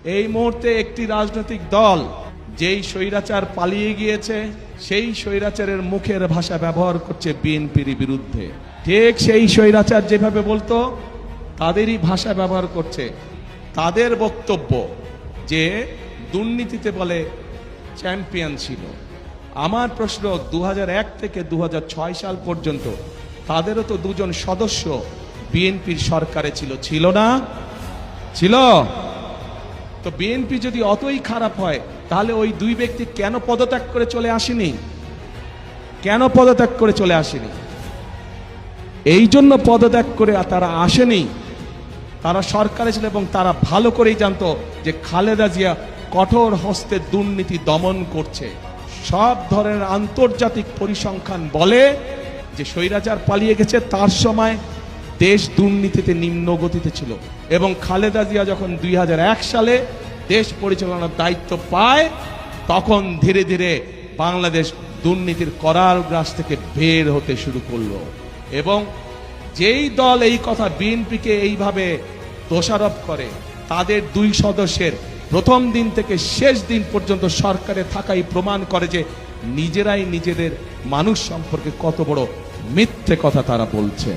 এই মুহূর্তে একটি রাজনৈতিক দল যেই স্বৈরাচার পালিয়ে গিয়েছে সেই স্বৈরাচারের মুখের ভাষা ব্যবহার করছে বিএনপির বিরুদ্ধে। ঠিক সেই স্বৈরাচার যেভাবে বলতো তাদেরই ভাষা ব্যবহার করছে। তাদের বক্তব্য যে দুর্নীতিতে বলে চ্যাম্পিয়ন ছিল। আমার প্রশ্ন, 2001 থেকে 2006 সাল পর্যন্ত তাদেরও তো দুজন সদস্য বিএনপির সরকারে ছিল, ছিল না? ছিল। তো বিএনপি যদি অতই খারাপ হয় তাহলে ওই দুই ব্যক্তি কেন পদত্যাগ করে চলে আসেনি? কেন পদত্যাগ করে চলে আসেনি? এই জন্য পদত্যাগ করে তারা আসেনি, তারা সরকারে ছিল এবং তারা ভালো করেই জানতো যে খালেদা জিয়া কঠোর হস্তে দুর্নীতি দমন করছে। সব ধরনের আন্তর্জাতিক পরিসংখ্যান বলে যে স্বৈরাচার পালিয়ে গেছে তার সময় দেশ দুর্নীতিতে নিম্ন গতিতে ছিল, এবং খালেদা জিয়া যখন 2001 সালে দেশ পরিচালনার দায়িত্ব পায় তখন ধীরে ধীরে বাংলাদেশ দুর্নীতির করাল গ্রাস থেকে বের হতে শুরু করলো। এবং যেই দল এই কথা বিএনপিকে এইভাবে দোষারোপ করে তাদের দুই সদস্যের প্রথম দিন থেকে শেষ দিন পর্যন্ত সরকারে থাকাই প্রমাণ করে যে নিজেরাই নিজেদের মানুষ সম্পর্কে কত বড় মিথ্যে কথা তারা বলছে।